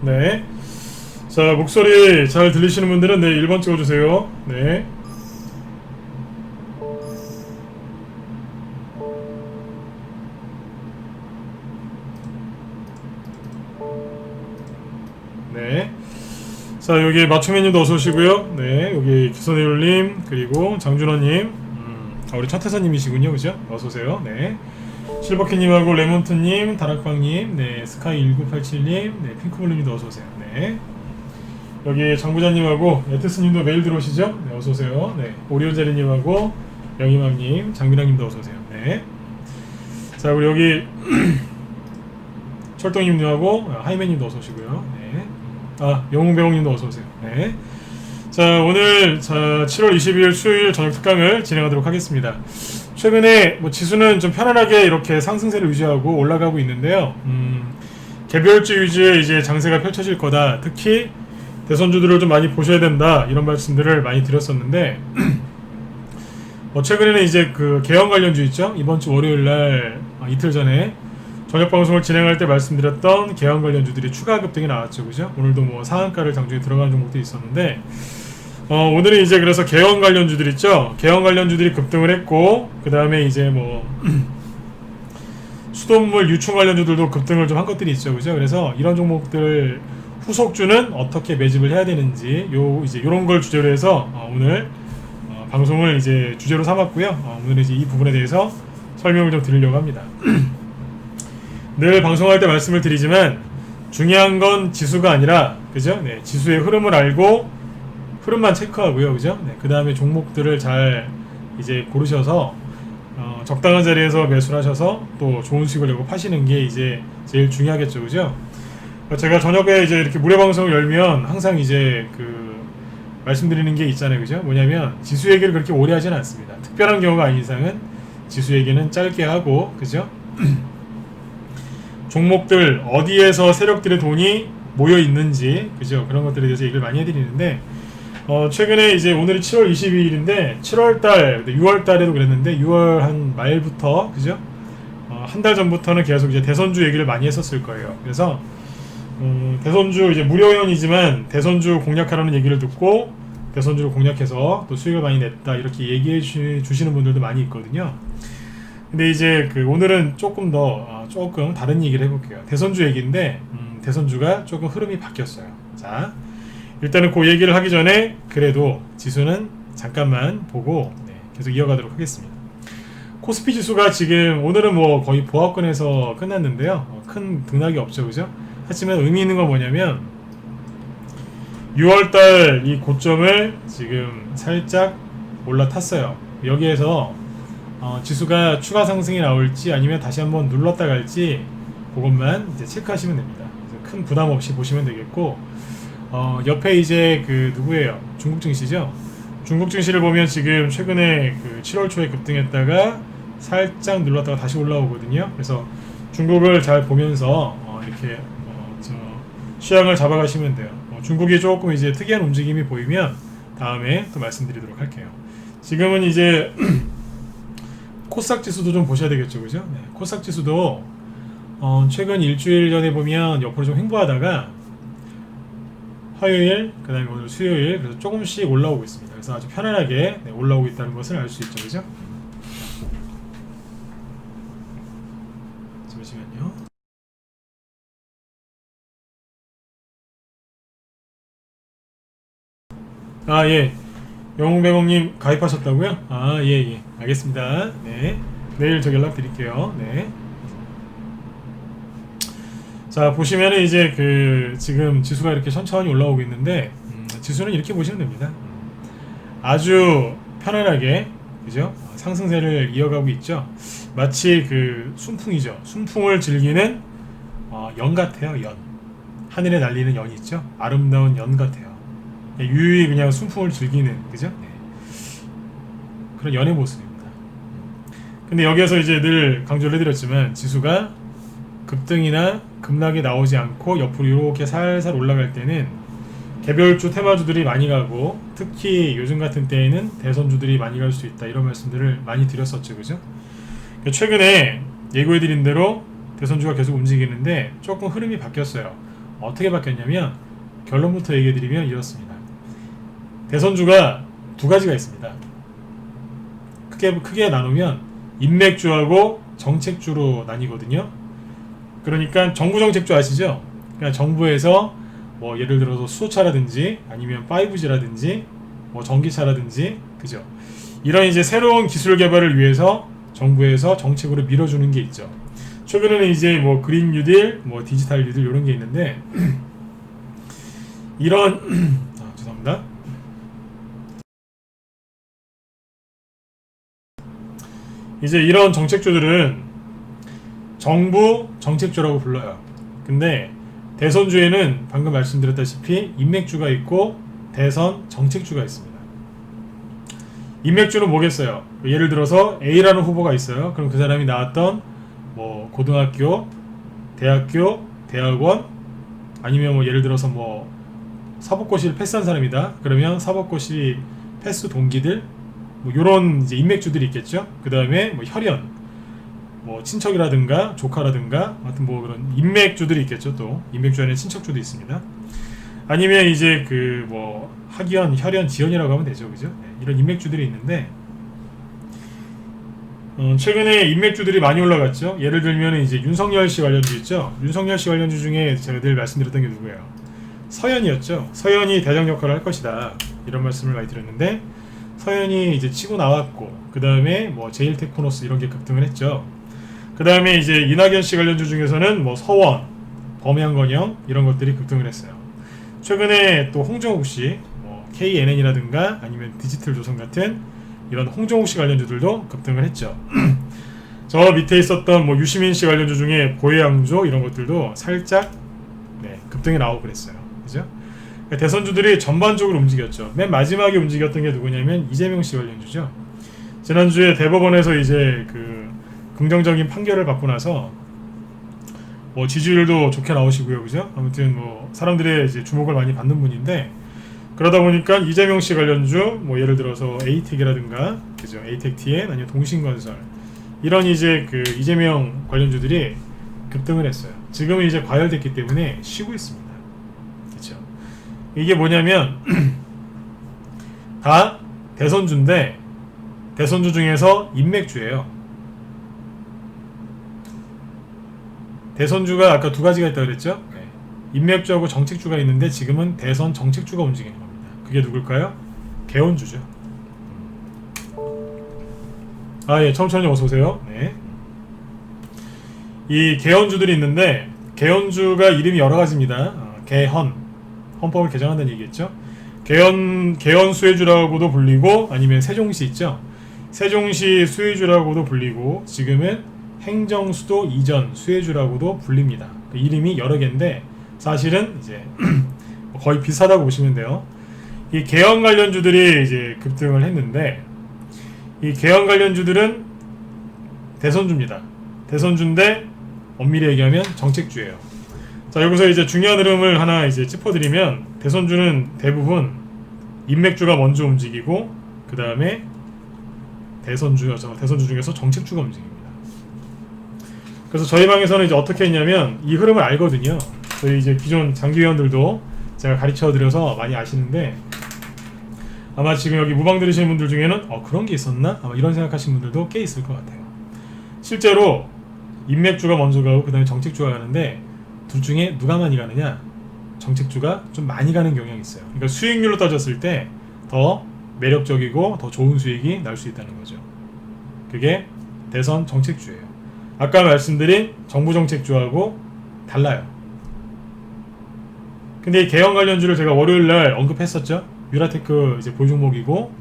네. 자, 목소리 잘 들리시는 분들은 네, 1번 찍어주세요. 네. 네. 자, 여기 마초맨님도 어서오시고요. 네, 여기 기선혜율님, 그리고 장준호님, 우리 차태선님이시군요. 그죠? 어서오세요. 네. 실버캣님하고 레몬트님, 다락방님, 네, 스카이1987님, 네, 핑크블루님도 어서오세요. 네. 여기 장부장님하고 에트스님도 매일 들어오시죠? 네, 어서오세요. 네, 오리온자리님하고 영희맘님, 장민학님도 어서오세요. 네. 자, 우리 여기 철동님하고 하이맨님도 어서오시고요. 네. 영웅배웅님도 어서오세요. 네. 자, 오늘 7월 22일 수요일 저녁 특강을 진행하도록 하겠습니다. 최근에 뭐 지수는 좀 편안하게 이렇게 상승세를 유지하고 올라가고 있는데요. 개별주 위주의 이제 장세가 펼쳐질 거다. 특히 대선주들을 좀 많이 보셔야 된다. 이런 말씀들을 많이 드렸었는데 최근에는 이제 그 개헌 관련주 있죠. 이번 주 월요일 날 이틀 전에 저녁 방송을 진행할 때 말씀드렸던 개헌 관련주들이 추가 급등이 나왔죠, 그죠? 오늘도 뭐 상한가를 장중에 들어가는 종목도 있었는데, 오늘은 이제 그래서 개헌 관련주들 있죠? 개헌 관련주들이 급등을 했고, 그 다음에 이제 뭐, 수돗물 유충 관련주들도 급등을 좀 한 것들이 있죠, 그죠? 그래서 이런 종목들 후속주는 어떻게 매집을 해야 되는지, 이제 요런 걸 주제로 해서, 오늘, 방송을 이제 주제로 삼았고요. 오늘 이제 이 부분에 대해서 설명을 좀 드리려고 합니다. 늘 방송할 때 말씀을 드리지만 중요한 건 지수가 아니라 그죠? 네, 지수의 흐름을 알고 흐름만 체크하고요, 그죠? 네, 그 다음에 종목들을 잘 이제 고르셔서 적당한 자리에서 매수를 하셔서 또 좋은 수익을 내고 파시는 게 이제 제일 중요하겠죠, 그죠? 제가 저녁에 이제 이렇게 무료 방송을 열면 항상 이제 그 말씀드리는 게 있잖아요, 그죠? 뭐냐면 지수 얘기를 그렇게 오래 하지는 않습니다. 특별한 경우가 아닌 이상은 지수 얘기는 짧게 하고, 그죠? 종목들 어디에서 세력들의 돈이 모여 있는지, 그죠? 그런 것들에 대해서 얘기를 많이 해드리는데, 최근에 이제 오늘이 7월 22일인데 7월달, 6월달에도 그랬는데 6월 한 말부터, 그죠? 한 달 전부터는 계속 이제 대선주 얘기를 많이 했었을 거예요. 그래서 대선주 이제 무료회원이지만 대선주 공략하라는 얘기를 듣고 대선주를 공략해서 또 수익을 많이 냈다 이렇게 얘기해 주시는 분들도 많이 있거든요. 근데 이제 그 오늘은 조금 다른 얘기를 해볼게요. 대선주 얘기인데 대선주가 조금 흐름이 바뀌었어요. 자, 일단은 그 얘기를 하기 전에 그래도 지수는 잠깐만 보고 계속 이어가도록 하겠습니다. 코스피 지수가 지금 오늘은 뭐 거의 보합권에서 끝났는데요. 큰 등락이 없죠, 그죠? 하지만 의미 있는 건 뭐냐면 6월달 이 고점을 지금 살짝 올라탔어요. 여기에서 지수가 추가 상승이 나올지 아니면 다시 한번 눌렀다 갈지 그것만 이제 체크하시면 됩니다. 큰 부담 없이 보시면 되겠고, 옆에 이제 그 누구예요? 중국 증시죠? 중국 증시를 보면 지금 최근에 그 7월 초에 급등했다가 살짝 눌렀다가 다시 올라오거든요. 그래서 중국을 잘 보면서 이렇게 시향을 잡아가시면 돼요. 중국이 조금 이제 특이한 움직임이 보이면 다음에 또 말씀드리도록 할게요. 지금은 이제 코스닥 지수도 좀 보셔야 되겠죠, 그죠? 네, 코스닥 지수도 최근 일주일 전에 보면 옆으로 좀 횡보하다가 화요일, 그 다음에 오늘 수요일, 그래서 조금씩 올라오고 있습니다. 그래서 아주 편안하게 올라오고 있다는 것을 알 수 있죠, 그죠? 잠시만요. 예. 영웅배공님 가입하셨다고요? 예. 알겠습니다. 네. 내일 저 연락 드릴게요. 네. 자, 보시면은 이제 그 지금 지수가 이렇게 천천히 올라오고 있는데, 지수는 이렇게 보시면 됩니다. 아주 편안하게, 그죠? 상승세를 이어가고 있죠. 마치 그 순풍이죠. 순풍을 즐기는 연 같아요, 연. 하늘에 날리는 연이 있죠. 아름다운 연 같아요. 유유히 그냥 순풍을 즐기는, 그죠? 네. 그런 연의 모습입니다. 근데 여기에서 이제 늘 강조를 해드렸지만 지수가 급등이나 급락이 나오지 않고 옆으로 이렇게 살살 올라갈 때는 개별주 테마주들이 많이 가고, 특히 요즘 같은 때에는 대선주들이 많이 갈 수 있다, 이런 말씀들을 많이 드렸었죠, 그죠? 최근에 예고해드린 대로 대선주가 계속 움직이는데 조금 흐름이 바뀌었어요. 어떻게 바뀌었냐면 결론부터 얘기해드리면 이렇습니다. 대선주가 두 가지가 있습니다. 크게 나누면 인맥주하고 정책주로 나뉘거든요. 그러니까 정부 정책주 아시죠? 그러니까 정부에서 뭐 예를 들어서 수소차라든지 아니면 5G라든지 뭐 전기차라든지 그죠? 이런 이제 새로운 기술 개발을 위해서 정부에서 정책으로 밀어주는 게 있죠. 최근에는 이제 뭐 그린 뉴딜, 뭐 디지털 뉴딜 이런 게 있는데 이런 죄송합니다. 이제 이런 정책주들은 정부 정책주라고 불러요. 근데 대선주에는 방금 말씀드렸다시피 인맥주가 있고 대선 정책주가 있습니다. 인맥주는 뭐겠어요? 예를 들어서 A라는 후보가 있어요. 그럼 그 사람이 나왔던 뭐 고등학교, 대학교, 대학원 아니면 뭐 예를 들어서 뭐 사법고시를 패스한 사람이다. 그러면 사법고시 패스 동기들 뭐 요런 이제 인맥주들이 있겠죠. 그 다음에 뭐 혈연 뭐 친척이라든가 조카라든가 하여튼 뭐 그런 인맥주들이 있겠죠. 또 인맥주 안에 친척주도 있습니다. 아니면 이제 그 뭐 학연, 혈연, 지연이라고 하면 되죠. 그죠? 네, 이런 인맥주들이 있는데 최근에 인맥주들이 많이 올라갔죠. 예를 들면 이제 윤석열 씨 관련주 있죠. 윤석열 씨 관련주 중에 제가 늘 말씀드렸던 게 누구예요? 서현이었죠. 서현이 대장 역할을 할 것이다. 이런 말씀을 많이 드렸는데 서현이 이제 치고 나왔고 그 다음에 뭐 제일테크노스 이런 게 급등을 했죠. 그 다음에 이제 이낙연 씨 관련주 중에서는 뭐 서원, 범양건영 이런 것들이 급등을 했어요. 최근에 또 홍정욱 씨, 뭐 KNN이라든가 아니면 디지털조선 같은 이런 홍정욱 씨 관련주들도 급등을 했죠. 저 밑에 있었던 뭐 유시민 씨 관련주 중에 보혜양조 이런 것들도 살짝 급등이 나오고 그랬어요. 그죠? 그러니까 대선주들이 전반적으로 움직였죠. 맨 마지막에 움직였던 게 누구냐면 이재명 씨 관련주죠. 지난주에 대법원에서 이제 그 긍정적인 판결을 받고 나서 뭐 지지율도 좋게 나오시고요, 그죠? 아무튼 뭐 사람들의 이제 주목을 많이 받는 분인데 그러다 보니까 이재명 씨 관련주 뭐 예를 들어서 에이텍이라든가 그죠? 에이텍TN 아니면 동신건설 이런 이제 그 이재명 관련주들이 급등을 했어요. 지금은 이제 과열됐기 때문에 쉬고 있습니다. 그렇죠? 이게 뭐냐면 다 대선주인데 대선주 중에서 인맥주예요. 대선주가 아까 두 가지가 있다고 그랬죠? 네. 인맥주하고 정책주가 있는데 지금은 대선 정책주가 움직이는 겁니다. 그게 누굴까요? 개헌주죠. 예, 청천님 어서 오세요. 네. 이 개헌주들이 있는데 개헌주가 이름이 여러 가지입니다. 개헌, 헌법을 개정한다는 얘기겠죠. 개헌 수혜주라고도 불리고 아니면 세종시 있죠. 세종시 수혜주라고도 불리고 지금은 행정수도 이전 수혜주라고도 불립니다. 그 이름이 여러 개인데 사실은 이제 거의 비슷하다고 보시면 돼요. 이 개헌 관련주들이 이제 급등을 했는데 이 개헌 관련주들은 대선주입니다. 대선주인데 엄밀히 얘기하면 정책주예요. 자, 여기서 이제 중요한 흐름을 하나 이제 짚어드리면 대선주는 대부분 인맥주가 먼저 움직이고 그 다음에 대선주 중에서 정책주가 움직입니다. 그래서 저희 방에서는 이제 어떻게 했냐면 이 흐름을 알거든요. 저희 이제 기존 장기위원들도 제가 가르쳐드려서 많이 아시는데 아마 지금 여기 무방 들으시는 분들 중에는 그런 게 있었나? 아마 이런 생각하시는 분들도 꽤 있을 것 같아요. 실제로 인맥주가 먼저 가고 그 다음에 정책주가 가는데 둘 중에 누가 많이 가느냐? 정책주가 좀 많이 가는 경향이 있어요. 그러니까 수익률로 따졌을 때 더 매력적이고 더 좋은 수익이 날 수 있다는 거죠. 그게 대선 정책주예요. 아까 말씀드린 정부 정책주하고 달라요. 근데 이 개헌 관련주를 제가 월요일날 언급했었죠. 유라테크 이제 보유 종목이고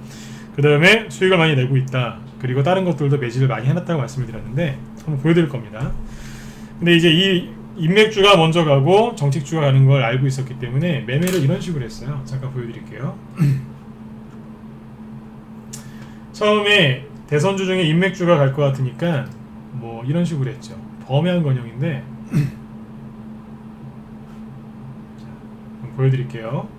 그 다음에 수익을 많이 내고 있다. 그리고 다른 것들도 매집을 많이 해놨다고 말씀을 드렸는데 한번 보여드릴 겁니다. 근데 이제 이 인맥주가 먼저 가고 정책주가 가는 걸 알고 있었기 때문에 매매를 이런 식으로 했어요. 잠깐 보여드릴게요. 처음에 대선주 중에 인맥주가 갈 것 같으니까 뭐 이런 식으로 했죠. 범양건영인데 보여드릴게요.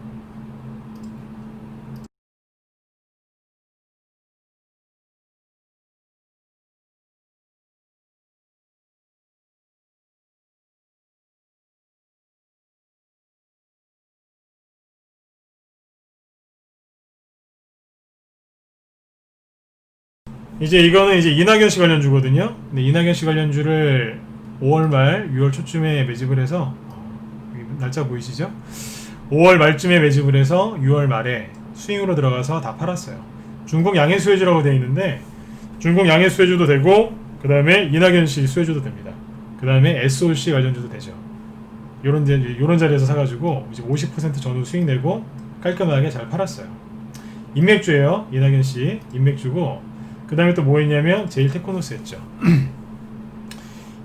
이제 이거는 이제 이낙연 씨 관련주거든요. 근데 이낙연 씨 관련주를 5월 말, 6월 초쯤에 매집을 해서 날짜 보이시죠? 5월 말쯤에 매집을 해서 6월 말에 스윙으로 들어가서 다 팔았어요. 중국 양해 수혜주라고 되어 있는데 중국 양해 수혜주도 되고 그 다음에 이낙연 씨 수혜주도 됩니다. 그 다음에 SOC 관련주도 되죠. 요런 자리에서 사가지고 이제 50% 전후 수익 내고 깔끔하게 잘 팔았어요. 인맥주예요. 이낙연 씨 인맥주고 그 다음에 또 뭐 했냐면 제일테크노스였죠.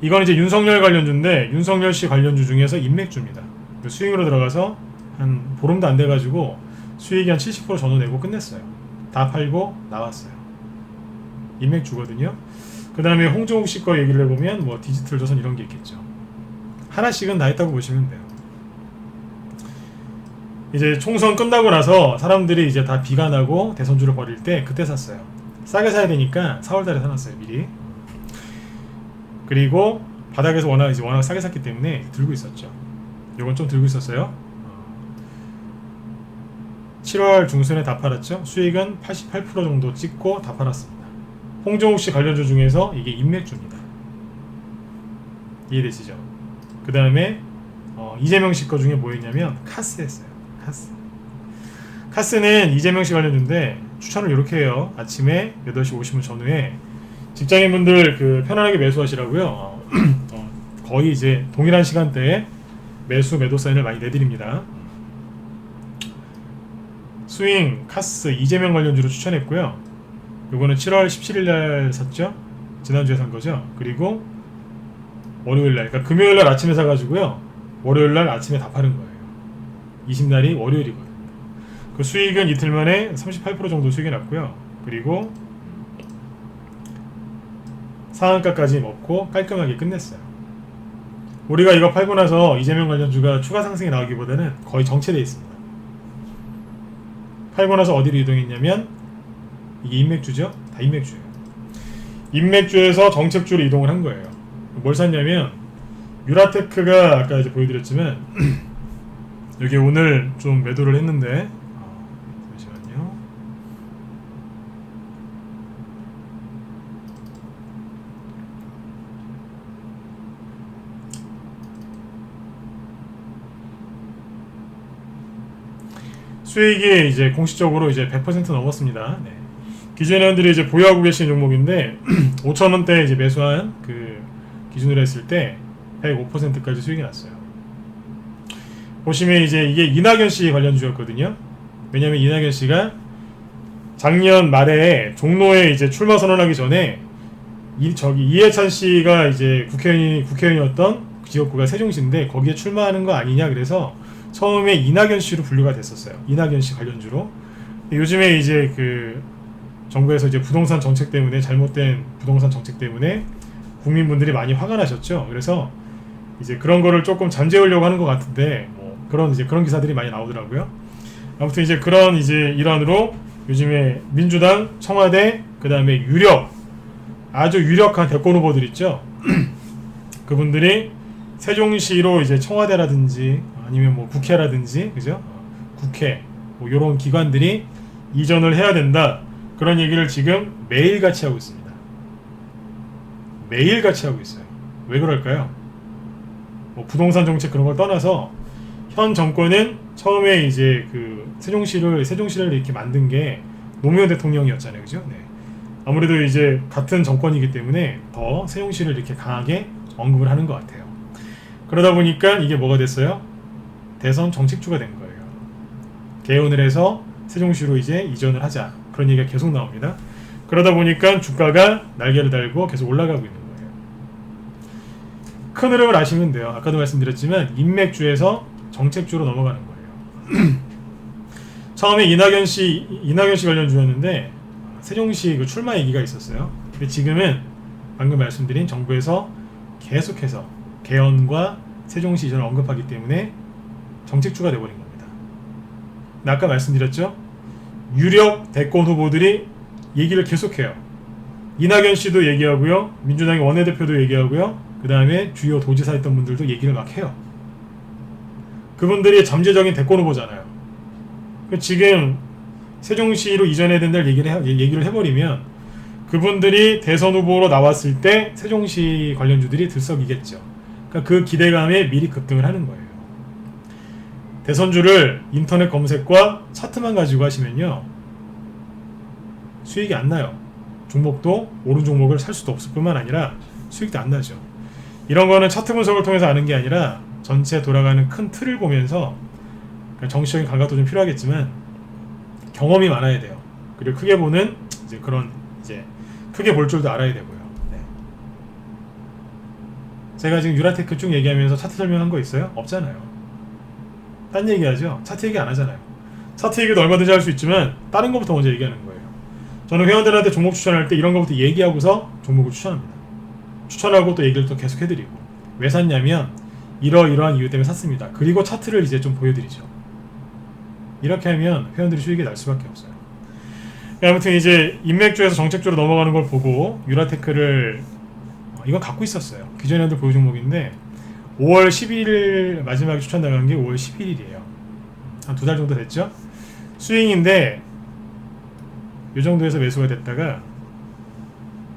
이건 이제 윤석열 관련주인데 윤석열 씨 관련주 중에서 인맥주입니다. 수익으로 들어가서 한 보름도 안 돼가지고 수익이 한 70% 전후 내고 끝냈어요. 다 팔고 나왔어요. 인맥주거든요. 그 다음에 홍정욱 씨 거 얘기를 해보면 뭐 디지털 조선 이런 게 있겠죠. 하나씩은 다 했다고 보시면 돼요. 이제 총선 끝나고 나서 사람들이 이제 다 비관하고 대선주를 벌일 때 그때 샀어요. 싸게 사야 되니까 4월달에 사놨어요 미리. 그리고 바닥에서 워낙 싸게 샀기 때문에 들고 있었죠. 요건 좀 들고 있었어요. 7월 중순에 다 팔았죠. 수익은 88% 정도 찍고 다 팔았습니다. 홍정욱 씨 관련주 중에서 이게 인맥주입니다. 이해되시죠? 그 다음에 이재명 씨 거 중에 뭐였냐면 카스 했어요. 카스는 이재명 씨 관련주인데 추천을 이렇게 해요. 아침에 8시 50분 전후에 직장인분들 그 편안하게 매수하시라고요. 거의 이제 동일한 시간대에 매도 사인을 많이 내드립니다. 스윙, 카스, 이재명 관련주로 추천했고요. 요거는 7월 17일 날 샀죠. 지난주에 산 거죠. 그리고 월요일 날, 그러니까 금요일 날 아침에 사가지고요. 월요일 날 아침에 다 파는 거예요. 20날이 월요일이거든요. 그 수익은 이틀 만에 38% 정도 수익이 났고요. 그리고 상한가까지 먹고 깔끔하게 끝냈어요. 우리가 이거 팔고 나서 이재명 관련주가 추가 상승이 나오기보다는 거의 정체되어 있습니다. 팔고 나서 어디로 이동했냐면 이게 인맥주죠? 다 인맥주예요. 인맥주에서 정책주로 이동을 한 거예요. 뭘 샀냐면 유라테크가 아까 이제 보여드렸지만 여기 오늘 좀 매도를 했는데 잠시만요. 수익이 이제 공식적으로 이제 100% 넘었습니다. 네. 기존 회원들이 이제 보유하고 계신 종목인데 5,000원대 이제 매수한 그 기준으로 했을 때 105%까지 수익이 났어요. 보시면 이제 이게 이낙연 씨 관련주였거든요. 왜냐면 이낙연 씨가 작년 말에 종로에 이제 출마 선언하기 전에 이해찬 씨가 이제 국회의원이었던 지역구가 세종시인데 거기에 출마하는 거 아니냐 그래서 처음에 이낙연 씨로 분류가 됐었어요. 이낙연 씨 관련주로. 요즘에 이제 그 정부에서 이제 부동산 정책 때문에 잘못된 부동산 정책 때문에 국민분들이 많이 화가 나셨죠. 그래서 이제 그런 거를 조금 잠재우려고 하는 것 같은데 뭐 그런 기사들이 많이 나오더라고요. 아무튼 이제 그런 이제 일환으로 요즘에 민주당, 청와대, 그 다음에 아주 유력한 대권 후보들 있죠. 그분들이 세종시로 이제 청와대라든지 아니면 뭐 국회라든지 그죠? 국회 뭐 이런 기관들이 이전을 해야 된다. 그런 얘기를 지금 매일같이 하고 있습니다. 매일같이 하고 있어요. 왜 그럴까요? 뭐 부동산 정책 그런 걸 떠나서 현 정권은 처음에 이제 그 세종시를 이렇게 만든 게 노무현 대통령이었잖아요. 그죠? 네. 아무래도 이제 같은 정권이기 때문에 더 세종시를 이렇게 강하게 언급을 하는 것 같아요. 그러다 보니까 이게 뭐가 됐어요? 대선 정책주가 된 거예요. 개헌을 해서 세종시로 이제 이전을 하자. 그런 얘기가 계속 나옵니다. 그러다 보니까 주가가 날개를 달고 계속 올라가고 있는 거예요. 큰 흐름을 아시면 돼요. 아까도 말씀드렸지만 인맥주에서 정책주로 넘어가는 거예요. 처음에 이낙연 씨 관련주였는데 세종시 그 출마 얘기가 있었어요. 근데 지금은 방금 말씀드린 정부에서 계속해서 개헌과 세종시 이전을 언급하기 때문에 정책주가 돼버린 겁니다. 근데 아까 말씀드렸죠? 유력 대권 후보들이 얘기를 계속해요. 이낙연 씨도 얘기하고요. 민주당의 원내대표도 얘기하고요. 그 다음에 주요 도지사 했던 분들도 얘기를 막 해요. 그분들이 잠재적인 대권 후보잖아요. 지금 세종시로 이전해야 된다는 얘기를 해버리면 그분들이 대선 후보로 나왔을 때 세종시 관련주들이 들썩이겠죠. 그러니까 그 기대감에 미리 급등을 하는 거예요. 대선주를 인터넷 검색과 차트만 가지고 하시면요, 수익이 안 나요. 종목도 오른 종목을 살 수도 없을 뿐만 아니라 수익도 안 나죠. 이런 거는 차트 분석을 통해서 아는 게 아니라 전체 돌아가는 큰 틀을 보면서, 정치적인 감각도 좀 필요하겠지만 경험이 많아야 돼요. 그리고 크게 보는 이제 그런 이제 크게 볼 줄도 알아야 되고요. 네. 제가 지금 유라테크 쭉 얘기하면서 차트 설명한 거 있어요? 없잖아요. 딴 얘기하죠. 차트 얘기 안 하잖아요. 차트 얘기도 얼마든지 할 수 있지만 다른 것부터 먼저 얘기하는 거예요. 저는 회원들한테 종목 추천할 때 이런 것부터 얘기하고서 종목을 추천합니다. 추천하고 또 얘기를 또 계속 해드리고, 왜 샀냐면 이러이러한 이유 때문에 샀습니다. 그리고 차트를 이제 좀 보여드리죠. 이렇게 하면 회원들이 수익이 날 수밖에 없어요. 아무튼 이제 인맥주에서 정책주로 넘어가는 걸 보고 유라테크를 이건 갖고 있었어요. 기존에 한들 보유 종목인데 5월 11일 마지막에 추천 나간 게 5월 11일이에요. 한 2달 정도 됐죠. 스윙인데 이 정도에서 매수가 됐다가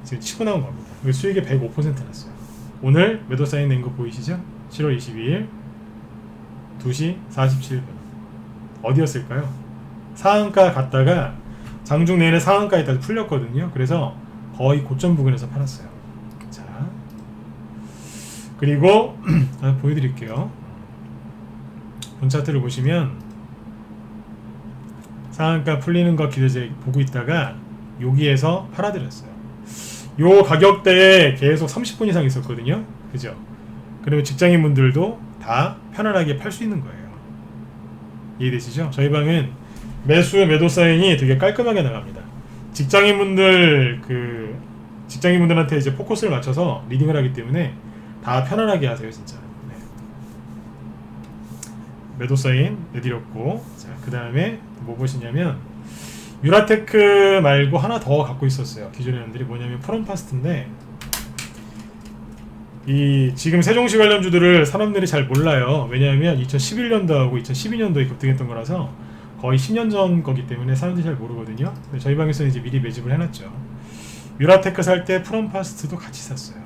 지금 치고 나온 겁니다. 수익이 105% 났어요. 오늘 매도 사인 낸 거 보이시죠? 7월 22일 2시 47분 어디였을까요? 상한가 갔다가 장중 내내 상한가에 따라 풀렸거든요. 그래서 거의 고점 부근에서 팔았어요. 자, 그리고 보여드릴게요. 본 차트를 보시면 상한가 풀리는 거 기대제 보고 있다가 여기에서 팔아드렸어요. 요 가격대에 계속 30분 이상 있었거든요. 그죠? 그러면 직장인분들도 다 편안하게 팔 수 있는 거예요. 이해되시죠? 저희 방은 매수 매도 사인이 되게 깔끔하게 나갑니다. 직장인분들한테 이제 포커스를 맞춰서 리딩을 하기 때문에 다 편안하게 하세요, 진짜. 네. 매도 사인 내드렸고, 자, 그 다음에 뭐 보시냐면 유라테크 말고 하나 더 갖고 있었어요. 기존의 회원들이 뭐냐면 프롬파스트인데, 이 지금 세종시 관련주들을 사람들이 잘 몰라요. 왜냐하면 2011년도하고 2012년도에 급등했던 거라서 거의 10년 전 거기 때문에 사람들이 잘 모르거든요. 근데 저희 방에서는 이제 미리 매집을 해놨죠. 유라테크 살 때 프롬파스트도 같이 샀어요.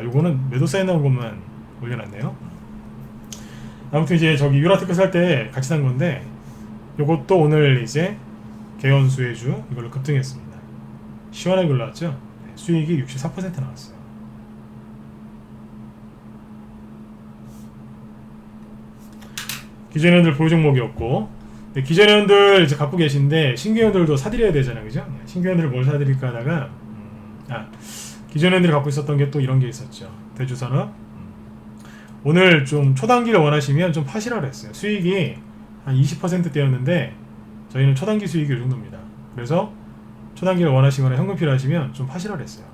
요거는 매도 사인 나온 것만 올려놨네요. 아무튼 이제 저기 유라테크 살 때 같이 산 건데, 요것도 오늘 이제 개연수혜주 이걸로 급등했습니다. 시원하게 올라왔죠. 네, 수익이 64% 나왔어요. 기존 회원들 보유 종목이었고, 네, 기존 회원들 이제 갖고 계신데 신규 회원들도 사드려야 되잖아요, 그죠? 네, 신규 회원들 뭘 사드릴까 하다가 기존 회원들이 갖고 있었던 게 또 이런 게 있었죠. 대주산업. 오늘 좀 초단기를 원하시면 좀 파시라 그랬어요. 수익이 한 20%대였는데 저희는 초단기 수익이 이 정도입니다. 그래서 초단기를 원하시거나 현금 필요하시면 좀 파시라 그랬어요.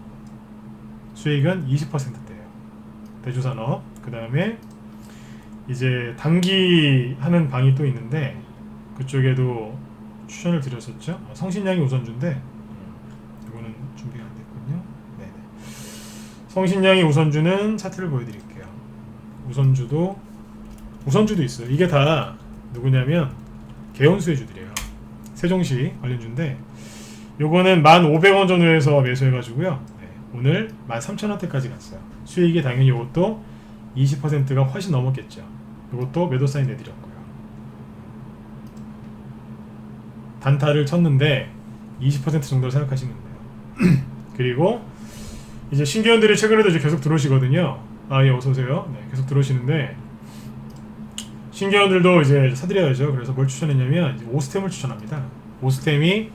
수익은 20%대예요. 대주산업. 그 다음에 이제 단기 하는 방이 또 있는데 그쪽에도 추천을 드렸었죠. 성신양이 우선주인데 이거는 준비가 안 됐군요. 네네. 성신양이 우선주는 차트를 보여드릴게요. 우선주도 있어요. 이게 다 누구냐면 개연수혜주들이에요. 세종시 관련주인데 요거는 1,500원 전후에서 매수해가지고요. 네, 오늘 13,000원대까지 갔어요. 수익이 당연히 이것도 20%가 훨씬 넘었겠죠. 이것도 매도 사인 내드렸고요. 단타를 쳤는데 20% 정도를 생각하시면 돼요. 그리고 이제 신규원들이 최근에도 이제 계속 들어오시거든요. 예, 어서오세요. 네, 계속 들어오시는데 신규원들도 이제 사드려야죠. 그래서 뭘 추천했냐면 이제 오스템을 추천합니다. 오스템이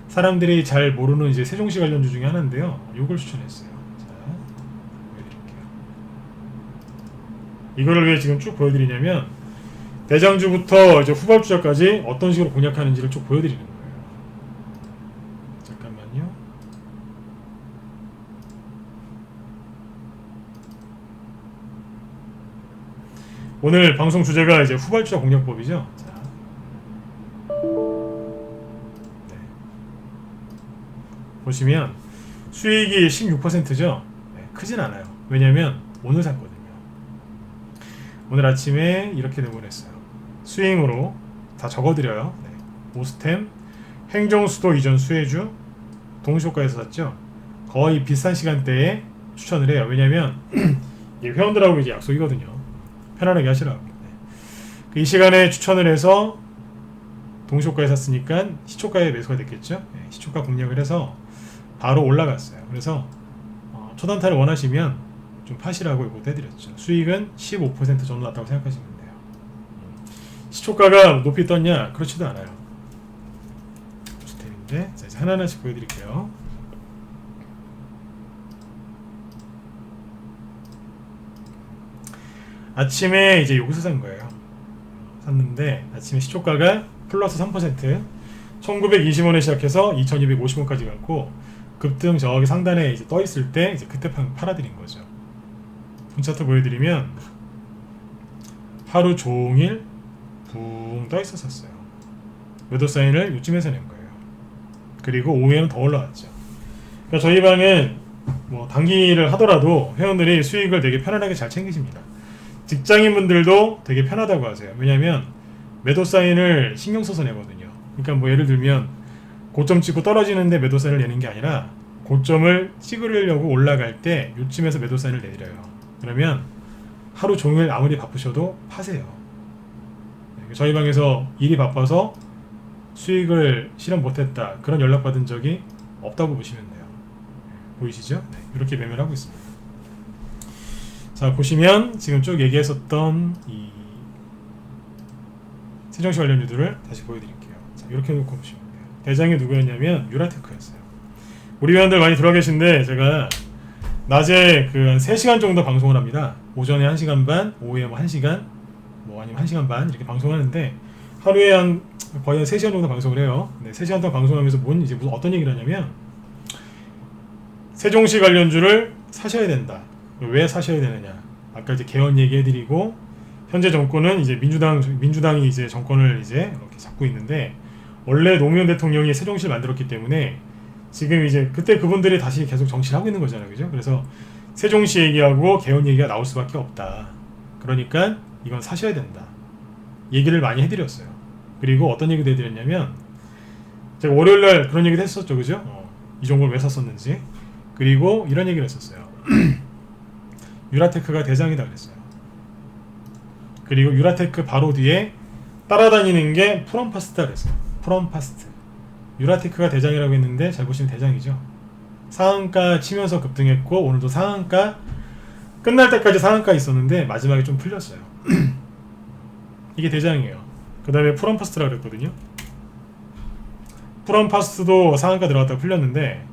사람들이 잘 모르는 이제 세종시 관련주 중에 하나인데요. 이걸 추천했어요. 자, 보여드릴게요. 이거를 왜 지금 쭉 보여드리냐면 대장주부터 이제 후발주자까지 어떤 식으로 공략하는지를 쭉 보여드리는 거예요. 잠깐만요. 오늘 방송 주제가 이제 후발주자 공략법이죠. 자. 네. 보시면 수익이 16%죠. 네, 크진 않아요. 왜냐면 오늘 샀거든요. 오늘 아침에 이렇게 내보냈어요. 스윙으로 다 적어드려요. 네. 오스템, 행정수도 이전 수혜주, 동시효과에서 샀죠. 거의 비슷한 시간대에 추천을 해요. 왜냐면 이 회원들하고 이제 약속이거든요. 편안하게 하시라고. 이 시간에 추천을 해서 동시효과에 샀으니까 시초가에 매수가 됐겠죠. 시초가 공략을 해서 바로 올라갔어요. 그래서 초단타를 원하시면 좀 파시라고 이것도 해드렸죠. 수익은 15% 정도 났다고 생각하시면 돼요. 시초가가 높이 떴냐? 그렇지도 않아요. 스텝인데, 자, 이제 하나하나씩 보여드릴게요. 아침에 이제 여기서 산 거예요. 샀는데 아침에 시초가가 플러스 3%, 1920원에 시작해서 2250원까지 갔고 급등 저기 상단에 이제 떠 있을 때 이제 그때 팔아드린 거죠. 분차트 보여드리면 하루 종일 붕 떠 있었어요. 매도 사인을 요쯤에서 낸 거예요. 그리고 오후에는 더 올라왔죠. 그러니까 저희 방은 뭐 단기를 하더라도 회원들이 수익을 되게 편안하게 잘 챙기십니다. 직장인분들도 되게 편하다고 하세요. 왜냐면 매도 사인을 신경 써서 내거든요. 그러니까 뭐 예를 들면 고점 찍고 떨어지는데 매도 사인을 내는 게 아니라 고점을 찍으려고 올라갈 때 요쯤에서 매도 사인을 내드려요. 그러면 하루 종일 아무리 바쁘셔도 파세요. 저희 방에서 일이 바빠서 수익을 실현 못했다 그런 연락 받은 적이 없다고 보시면 돼요. 보이시죠? 네, 이렇게 매매를 하고 있습니다. 자, 보시면 지금 쭉 얘기했었던 이 세종시 관련주들을 다시 보여드릴게요. 자, 이렇게 놓고 보시면 돼요. 대장이 누구였냐면 유라테크였어요. 우리 회원들 많이 들어와 계신데 제가 낮에 그 한 3시간 정도 방송을 합니다. 오전에 1시간 반, 오후에 뭐 1시간, 뭐 아니면 1시간 반 이렇게 방송하는데 하루에 한 거의 한 3시간 정도 방송을 해요. 네, 3시간 동안 방송하면서 무슨 어떤 얘기를 하냐면 세종시 관련주를 사셔야 된다. 왜 사셔야 되느냐? 아까 이제 개헌 얘기해드리고 현재 정권은 이제 민주당이 이제 정권을 이제 이렇게 잡고 있는데 원래 노무현 대통령이 세종시를 만들었기 때문에 지금 이제 그때 그분들이 다시 계속 정치를 하고 있는 거잖아요, 그죠? 그래서 세종시 얘기하고 개헌 얘기가 나올 수밖에 없다. 그러니까 이건 사셔야 된다. 얘기를 많이 해드렸어요. 그리고 어떤 얘기도 해드렸냐면 제가 월요일날 그런 얘기도 했었죠, 그죠? 이 종목을 왜 샀었는지. 그리고 이런 얘기를 했었어요. 유라테크가 대장이다 그랬어요. 그리고 유라테크 바로 뒤에 따라다니는 게 프롬파스트다 그랬어요. 프롬파스트. 유라테크가 대장이라고 했는데 잘 보시면 대장이죠. 상한가 치면서 급등했고 오늘도 상한가 끝날 때까지 상한가 있었는데 마지막에 좀 풀렸어요. 이게 대장이에요. 그 다음에 프롬파스트라고 그랬거든요. 프롬파스트도 상한가 들어갔다가 풀렸는데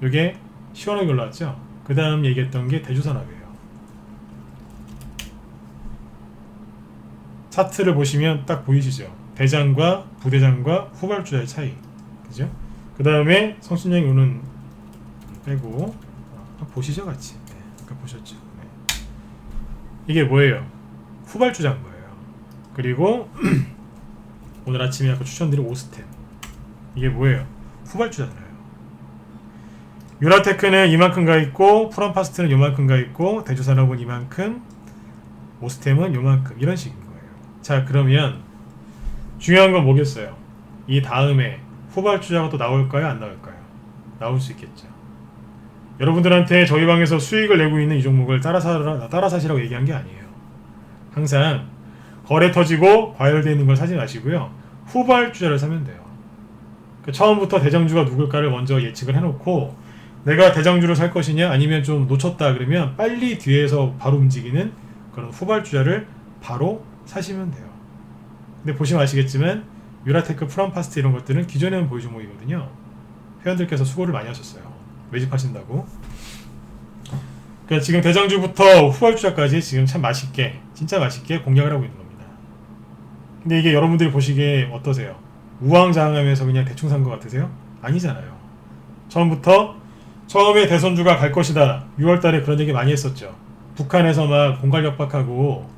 이게 시원하게 올라왔죠. 그 다음 얘기했던 게 대주산업이에요. 차트를 보시면 딱 보이시죠? 대장과 부대장과 후발주자의 차이. 그죠? 그 다음에 성신형이 오는 빼고 보시죠 같이. 네, 아까 보셨죠? 네. 이게 뭐예요? 후발주자인 거예요. 그리고 오늘 아침에 아까 추천드린 오스템. 이게 뭐예요? 후발주자잖아요. 유라테크는 이만큼 가 있고 프롬파스트는 요만큼 가 있고 대주산업은 이만큼, 오스템은 요만큼, 이런 식인 거예요. 자, 그러면 중요한 건 뭐겠어요? 이 다음에 후발주자가 또 나올까요? 안 나올까요? 나올 수 있겠죠. 여러분들한테 저희 방에서 수익을 내고 있는 이 종목을 따라 사시라고 얘기한 게 아니에요. 항상 거래 터지고 과열되어 있는 걸 사지 마시고요. 후발주자를 사면 돼요. 처음부터 대장주가 누굴까를 먼저 예측을 해놓고 내가 대장주를 살 것이냐 아니면 좀 놓쳤다 그러면 빨리 뒤에서 바로 움직이는 그런 후발주자를 바로 사시면 돼요. 근데 보시면 아시겠지만 유라테크, 프롬파스트 이런 것들은 기존에는 보유 종목이거든요. 회원들께서 수고를 많이 하셨어요. 매집하신다고. 그러니까 지금 대장주부터 후발주자까지 지금 참 맛있게, 진짜 맛있게 공략을 하고 있는 겁니다. 근데 이게 여러분들이 보시기에 어떠세요? 우왕좌왕하면서 그냥 대충 산 것 같으세요? 아니잖아요. 처음에 대선주가 갈 것이다. 6월달에 그런 얘기 많이 했었죠. 북한에서 막 공갈 협박하고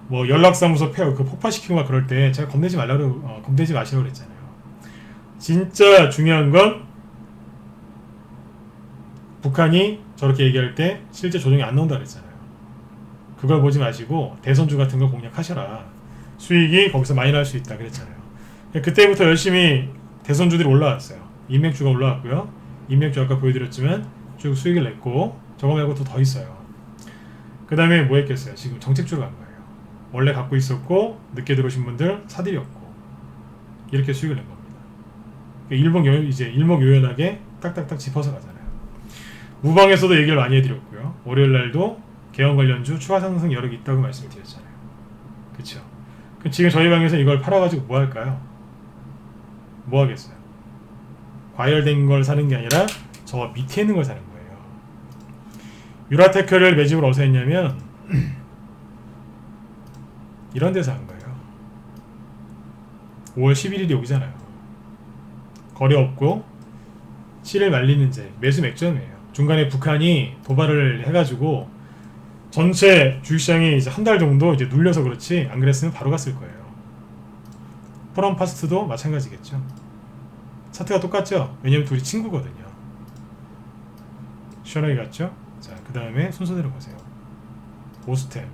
뭐 연락사무소 그 폭파시키고 막 그럴 때 제가 겁내지 마시라고 그랬잖아요. 진짜 중요한 건 북한이 저렇게 얘기할 때 실제 조정이 안 나온다 그랬잖아요. 그걸 보지 마시고 대선주 같은 거 공략하셔라. 수익이 거기서 많이 날 수 있다 그랬잖아요. 그때부터 열심히 대선주들이 올라왔어요. 인맥주가 올라왔고요. 인맥주 아까 보여드렸지만 쭉 수익을 냈고, 저거 말고 또 더 있어요. 그 다음에 뭐 했겠어요? 지금 정책주로 간 거예요. 원래 갖고 있었고 늦게 들어오신 분들 사들였고, 이렇게 수익을 낸 겁니다. 일목요연하게 딱딱딱 짚어서 가잖아요. 무방에서도 얘기를 많이 해드렸고요. 월요일날도 개헌 관련주 추가 상승 여력이 있다고 말씀을 드렸잖아요. 그쵸? 그럼 지금 저희 방에서 이걸 팔아가지고 뭐 할까요? 뭐 하겠어요? 과열된 걸 사는 게 아니라 저 밑에 있는 걸 사는 거예요. 유라테크를 매집을 어디서 했냐면 이런 데서 한 거예요. 5월 11일이 여기잖아요. 거래 없고 7일 말리는 제 매수 맥점이에요. 중간에 북한이 도발을 해가지고 전체 주식시장이 이제 한 달 정도 이제 눌려서 그렇지, 안 그랬으면 바로 갔을 거예요. 프롬파스트도 마찬가지겠죠. 차트가 똑같죠? 왜냐면 둘이 친구거든요. 시원하게 갔죠? 자, 그 다음에 순서대로 보세요. 오스템,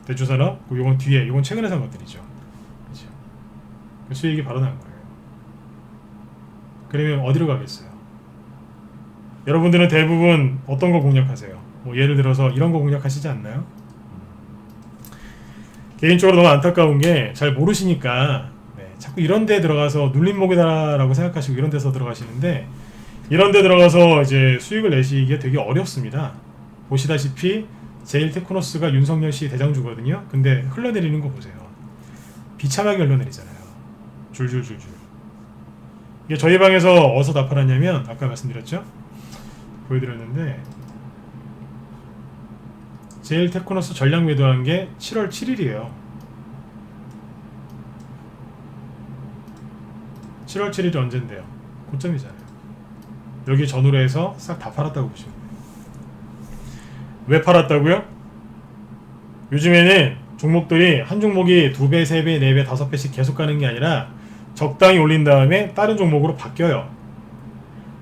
대주산업, 요건 뒤에, 요건 최근에 산 것들이죠. 그렇죠? 그 수익이 바로 난 거예요. 그러면 어디로 가겠어요? 여러분들은 대부분 어떤 거 공략하세요? 뭐 예를 들어서 이런 거 공략하시지 않나요? 개인적으로 너무 안타까운 게 잘 모르시니까 자꾸 이런 데 들어가서 눌림목이다라고 생각하시고 이런 데서 들어가시는데, 이런 데 들어가서 이제 수익을 내시기가 되게 어렵습니다. 보시다시피 제일테크노스가 윤석열 씨 대장주거든요. 근데 흘러내리는 거 보세요. 비참하게 흘러내리잖아요. 줄줄줄줄. 이게 저희 방에서 어디서 다 팔았냐면, 아까 말씀드렸죠? 보여드렸는데, 제일테크노스 전량 매도한 게 7월 7일이에요. 7월 7일이 언젠데요? 고점이잖아요. 여기 전후로 해서 싹 다 팔았다고 보시면 돼요. 왜 팔았다고요? 요즘에는 종목들이 한 종목이 2배, 3배, 4배, 5배씩 계속 가는 게 아니라 적당히 올린 다음에 다른 종목으로 바뀌어요.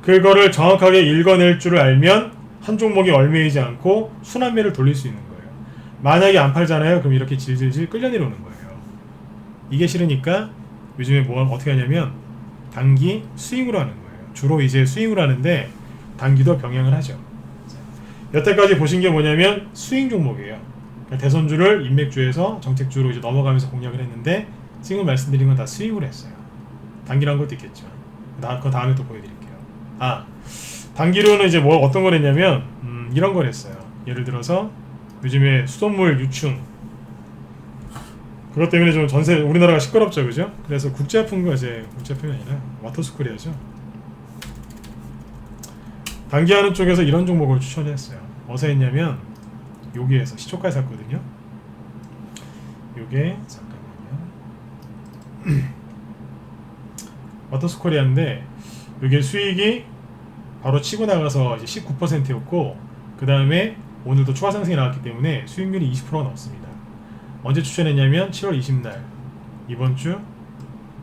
그거를 정확하게 읽어낼 줄을 알면 한 종목이 얽매이지 않고 순환매를 돌릴 수 있는 거예요. 만약에 안 팔잖아요. 그럼 이렇게 질질질 끌려 내려오는 거예요. 이게 싫으니까 요즘에 어떻게 하냐면 단기 스윙으로 하는 거예요. 주로 이제 스윙으로 하는데 단기도 병행을 하죠. 여태까지 보신 게 뭐냐면 스윙 종목이에요. 그러니까 대선주를 인맥주에서 정책주로 이제 넘어가면서 공략을 했는데, 지금 말씀드린 건 다 스윙으로 했어요. 단기란 것도 있겠죠. 그 다음에 또 보여드릴게요. 단기로는 이제 뭐 어떤 걸 했냐면 이런 걸 했어요. 예를 들어서 요즘에 수돗물 유충, 그것 때문에 좀 전세 우리나라가 시끄럽죠, 그죠? 그래서 국제아품과 이제 국제아품이 아니라 와터스쿨이죠. 단기하는 쪽에서 이런 종목을 추천했어요. 어디서 했냐면 여기에서 시초가에 샀거든요. 요게 잠깐만요. 와터스코리아인데 요게 수익이 바로 치고 나가서 이제 19%였고, 그 다음에 오늘도 추가 상승이 나왔기 때문에 수익률이 20%가 넘습니다. 언제 추천했냐면 7월 20날 이번 주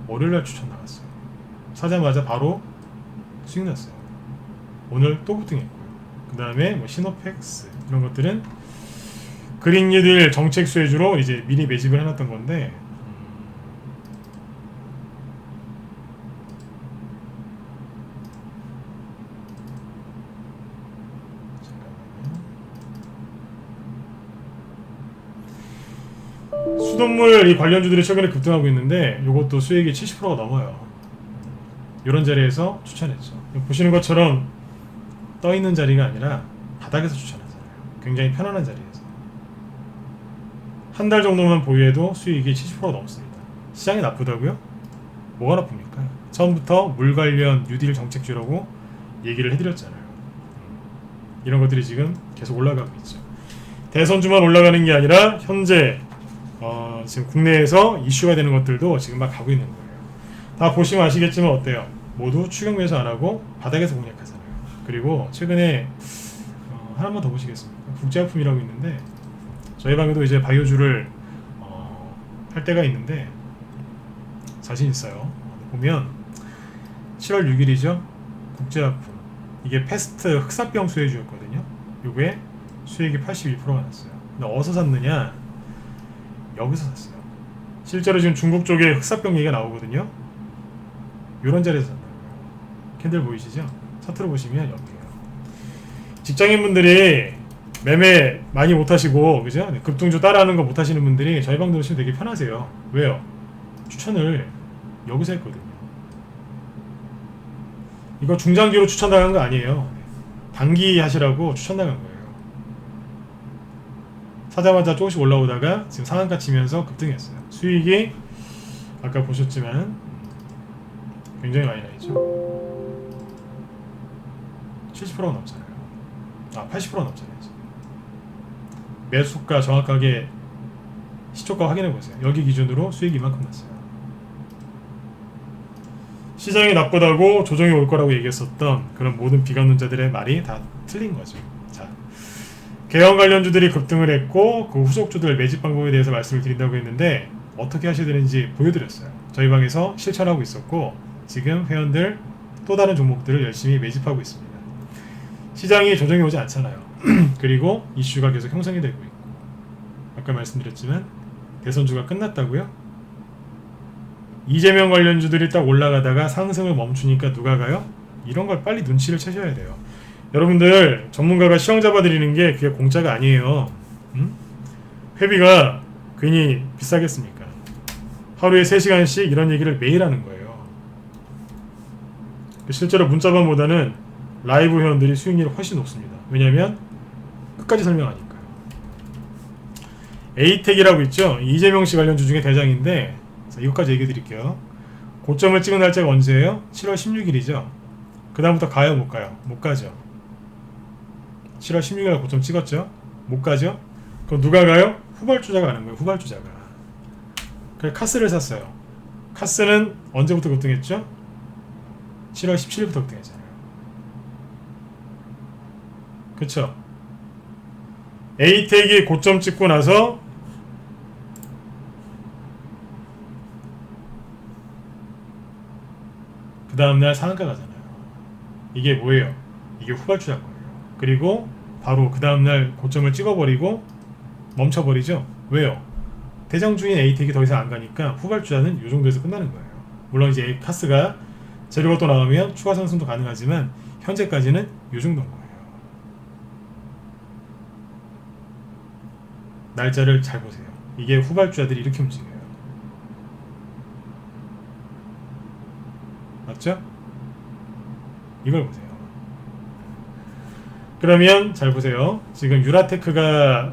월요일날 추천 나갔어요. 사자마자 바로 수익 났어요. 오늘 또 급등했고요. 그 다음에 뭐 시노펙스 이런 것들은 그린 뉴딜 정책 수혜주로 이제 미리 매집을 해놨던 건데, 수돗물 이 관련주들이 최근에 급등하고 있는데 이것도 수익이 70%가 넘어요. 이런 자리에서 추천했죠. 보시는 것처럼 떠 있는 자리가 아니라 바닥에서 추천하잖아요. 굉장히 편안한 자리에서 한 달 정도만 보유해도 수익이 70%가 넘습니다. 시장이 나쁘다고요? 뭐가 나쁩니까? 처음부터 물 관련 뉴딜 정책주라고 얘기를 해드렸잖아요. 이런 것들이 지금 계속 올라가고 있죠. 대선주만 올라가는 게 아니라 현재 지금 국내에서 이슈가 되는 것들도 지금 막 가고 있는 거예요. 다 보시면 아시겠지만 어때요? 모두 추격 매수 안 하고 바닥에서 공략하잖아요. 그리고 최근에 하나만 더 보시겠습니다. 국제아품이라고 있는데 저희 방에도 이제 바이오주를 할 때가 있는데 자신 있어요. 보면 7월 6일이죠. 국제아품 이게 패스트 흑사병 수혜주였거든요. 요게 수익이 82%가 났어요. 근데 어디서 샀느냐? 여기서 샀어요. 실제로 지금 중국 쪽에 흑사병 얘기가 나오거든요. 요런 자리에서 샀다고요. 캔들 보이시죠? 차트로 보시면 여기에요. 직장인분들이 매매 많이 못하시고 그죠? 급등주 따라하는 거 못하시는 분들이 저희 방 들으시면 되게 편하세요. 왜요? 추천을 여기서 했거든요. 이거 중장기로 추천당한 거 아니에요. 단기 하시라고 추천당한 거예요. 사자마자 조금씩 올라오다가 지금 상한가 치면서 급등했어요. 수익이 아까 보셨지만 굉장히 많이 나있죠. 70%가 넘잖아요. 80%가 넘잖아요. 지금. 매수가 정확하게 시초가 확인해보세요. 여기 기준으로 수익이 이만큼 났어요. 시장이 나쁘다고 조정이 올 거라고 얘기했었던 그런 모든 비관론자들의 말이 다 틀린 거죠. 자, 개헌 관련주들이 급등을 했고 그 후속주들 매집 방법에 대해서 말씀을 드린다고 했는데 어떻게 하셔야 되는지 보여드렸어요. 저희 방에서 실천하고 있었고 지금 회원들 또 다른 종목들을 열심히 매집하고 있습니다. 시장이 조정이 오지 않잖아요. 그리고 이슈가 계속 형성이 되고 있고 아까 말씀드렸지만 대선주가 끝났다고요? 이재명 관련주들이 딱 올라가다가 상승을 멈추니까 누가 가요? 이런 걸 빨리 눈치를 채셔야 돼요. 여러분들 전문가가 시황 잡아드리는 게 그게 공짜가 아니에요. 회비가 괜히 비싸겠습니까? 하루에 3시간씩 이런 얘기를 매일 하는 거예요. 실제로 문자방보다는 라이브 회원들이 수익률이 훨씬 높습니다. 왜냐하면 끝까지 설명하니까요. 에이텍이라고 있죠. 이재명씨 관련주 중에 대장인데 이것까지 얘기해 드릴게요. 고점을 찍은 날짜가 언제예요? 7월 16일이죠. 그 다음부터 가요? 못 가요? 못 가죠. 7월 16일 고점 찍었죠? 못 가죠? 그럼 누가 가요? 후발주자가 가는 거예요. 후발주자가. 그래서 카스를 샀어요. 카스는 언제부터 급등했죠? 7월 17일부터 급등했잖아요. 그쵸? 에이텍이 고점 찍고 나서 그 다음날 상한가 가잖아요. 이게 뭐예요? 이게 후발주자인 거예요. 그리고 바로 그 다음날 고점을 찍어버리고 멈춰버리죠. 왜요? 대장주인 에이텍이 더 이상 안 가니까 후발주자는 이 정도에서 끝나는 거예요. 물론 이제 카스가 재료가 또 나오면 추가 상승도 가능하지만 현재까지는 이 정도인 거예요. 날짜를 잘 보세요. 이게 후발주자들이 이렇게 움직여요. 맞죠? 이걸 보세요. 그러면 잘 보세요. 지금 유라테크가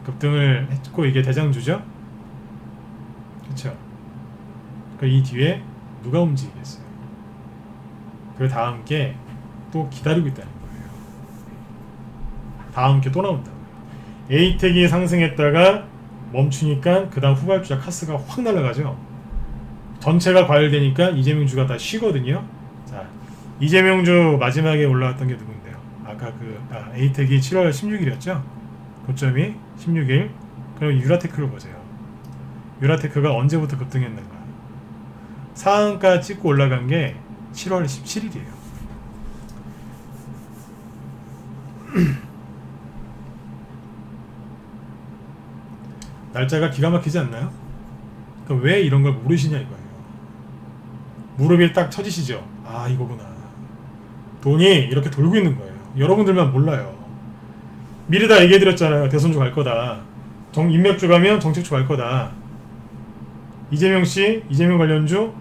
급등을 했고 이게 대장주죠? 그쵸? 이 뒤에 누가 움직이겠어요? 그 다음 게 또 기다리고 있다는 거예요. 다음 게 또 나온다고요. 에이텍이 상승했다가 멈추니까 그 다음 후발주자 카스가 확 날아가죠. 전체가 과열되니까 이재명주가 다 쉬거든요. 자, 이재명주 마지막에 올라왔던 게 누군데요? 아까 에이텍이 7월 16일이었죠? 고점이 16일. 그럼 유라테크를 보세요. 유라테크가 언제부터 급등했는가? 상한가 찍고 올라간 게 7월 17일이에요. 날짜가 기가 막히지 않나요? 그러니까 왜 이런 걸 모르시냐 이거예요. 무릎이 딱 쳐지시죠? 아 이거구나. 돈이 이렇게 돌고 있는 거예요. 여러분들만 몰라요. 미리 다 얘기해드렸잖아요. 대선주 갈 거다. 인맥주 가면 정책주 갈 거다. 이재명씨, 이재명 관련주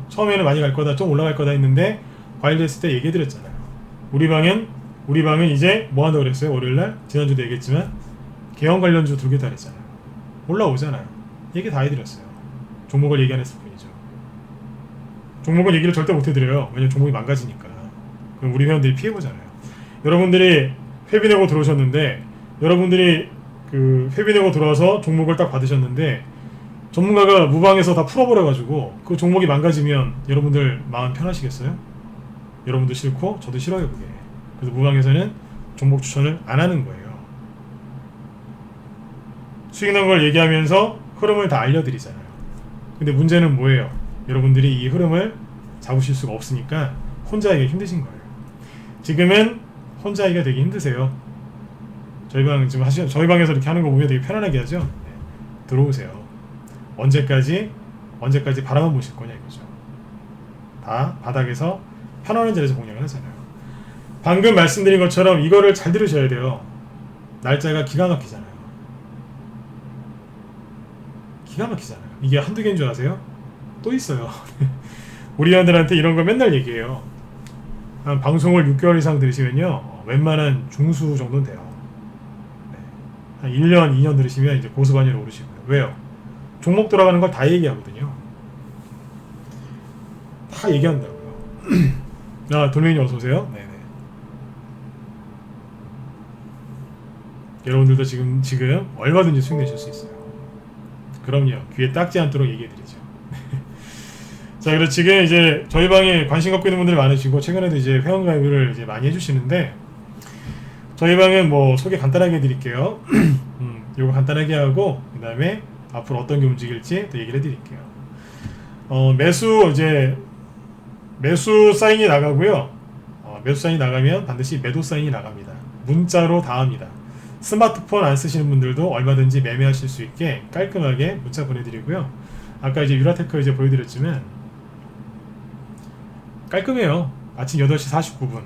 처음에는 많이 갈 거다. 좀 올라갈 거다 했는데 과열됐을 때 얘기해드렸잖아요. 우리 방은 이제 뭐 한다고 그랬어요? 월요일날? 지난주도 얘기했지만 개헌 관련주 들겠다 그랬잖아요. 올라오잖아요. 얘기 다 해드렸어요. 종목을 얘기 안 했을 뿐이죠. 종목은 얘기를 절대 못 해드려요. 왜냐면 종목이 망가지니까. 그럼 우리 회원들이 피해보잖아요. 여러분들이 회비 내고 들어오셨는데 여러분들이 그 회비 내고 들어와서 종목을 딱 받으셨는데 전문가가 무방에서 다 풀어버려가지고 그 종목이 망가지면 여러분들 마음 편하시겠어요? 여러분도 싫고 저도 싫어요 그게. 그래서 무방에서는 종목 추천을 안 하는 거예요. 수익 난 걸 얘기하면서 흐름을 다 알려드리잖아요. 근데 문제는 뭐예요? 여러분들이 이 흐름을 잡으실 수가 없으니까 혼자 하기가 힘드신 거예요. 지금은 혼자 하기가 되게 힘드세요. 저희 방에서 이렇게 하는 거 보면 되게 편안하게 하죠. 네. 들어오세요. 언제까지 바라만 보실 거냐 이거죠. 다 바닥에서 편안한 자리에서 공략을 하잖아요. 방금 말씀드린 것처럼 이거를 잘 들으셔야 돼요. 날짜가 기가 막히잖아요. 기가 막히잖아요. 이게 한두 개인 줄 아세요? 또 있어요. 우리 회원들한테 이런 거 맨날 얘기해요. 한 방송을 6개월 이상 들으시면요, 웬만한 중수 정도는 돼요. 네. 한 1년, 2년 들으시면 이제 고수반열에 오르시고요. 왜요? 종목 돌아가는 걸 다 얘기하거든요. 다 얘기한다고요. 아, 돌멩이님 어서오세요. 네네. 여러분들도 지금 얼마든지 수익 내실 수 있어요. 그럼요. 귀에 딱지 않도록 얘기해드리죠. 자, 그래서 지금 이제 저희 방에 관심 갖고 있는 분들이 많으시고, 최근에도 이제 회원가입을 이제 많이 해주시는데, 저희 방은 뭐 소개 간단하게 해드릴게요. 요거 간단하게 하고, 그 다음에 앞으로 어떤 게 움직일지 또 얘기를 해드릴게요. 매수 사인이 나가고요. 매수 사인이 나가면 반드시 매도 사인이 나갑니다. 문자로 다 합니다. 스마트폰 안 쓰시는 분들도 얼마든지 매매하실 수 있게 깔끔하게 문자 보내드리고요. 아까 이제 유라테크 이제 보여드렸지만 깔끔해요. 아침 8시 49분.